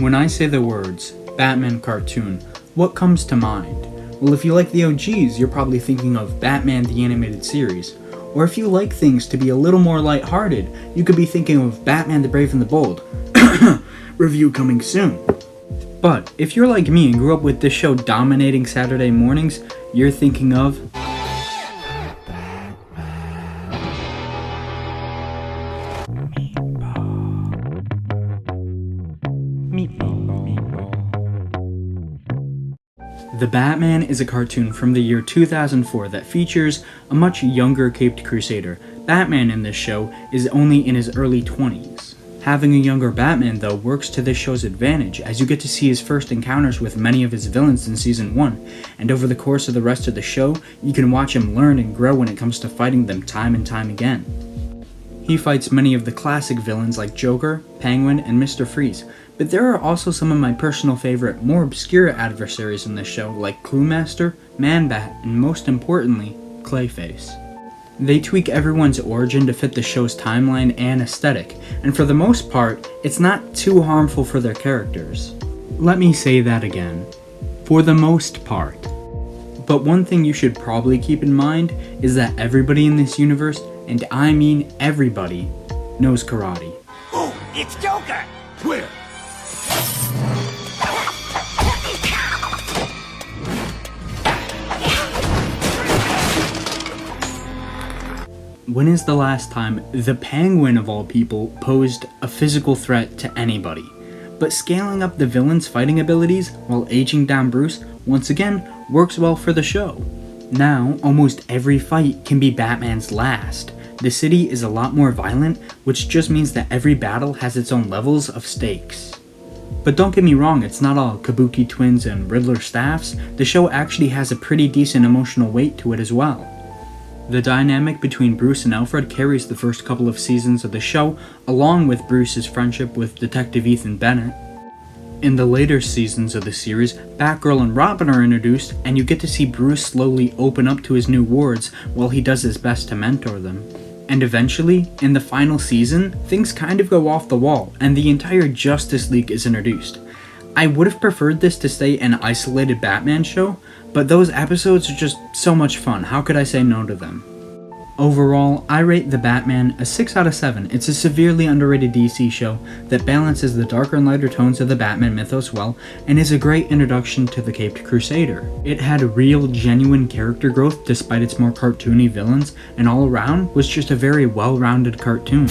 When I say the words Batman cartoon, what comes to mind? Well, if you like the OGs, you're probably thinking of Batman the Animated Series. Or if you like things to be a little more lighthearted, you could be thinking of Batman the Brave and the Bold. Review coming soon. But if you're like me and grew up with this show dominating Saturday mornings, you're thinking of The Batman is a cartoon from the year 2004 that features a much younger Caped Crusader. Batman in this show is only in his early 20s. Having a younger Batman, though, works to this show's advantage, as you get to see his first encounters with many of his villains in Season 1, and over the course of the rest of the show, you can watch him learn and grow when it comes to fighting them time and time again. He fights many of the classic villains like Joker, Penguin, and Mr. Freeze, but there are also some of my personal favorite, more obscure adversaries in this show like Cluemaster, Man-Bat, and most importantly, Clayface. They tweak everyone's origin to fit the show's timeline and aesthetic, and for the most part, it's not too harmful for their characters. Let me say that again. For the most part. But one thing you should probably keep in mind is that everybody in this universe, and I mean everybody, knows karate. Oh, it's Joker! Where? When is the last time the Penguin of all people posed a physical threat to anybody? But scaling up the villain's fighting abilities while aging down Bruce once again works well for the show. Now, almost every fight can be Batman's last. The city is a lot more violent, which just means that every battle has its own levels of stakes. But don't get me wrong, it's not all Kabuki twins and Riddler staffs. The show actually has a pretty decent emotional weight to it as well. The dynamic between Bruce and Alfred carries the first couple of seasons of the show, along with Bruce's friendship with Detective Ethan Bennett. In the later seasons of the series, Batgirl and Robin are introduced, and you get to see Bruce slowly open up to his new wards while he does his best to mentor them. And eventually, in the final season, things kind of go off the wall, and the entire Justice League is introduced. I would have preferred this to stay an isolated Batman show, but those episodes are just so much fun, how could I say no to them? Overall, I rate The Batman a 6 out of 7. It's a severely underrated DC show that balances the darker and lighter tones of the Batman mythos well, and is a great introduction to the Caped Crusader. It had real, genuine character growth despite its more cartoony villains, and all around was just a very well-rounded cartoon.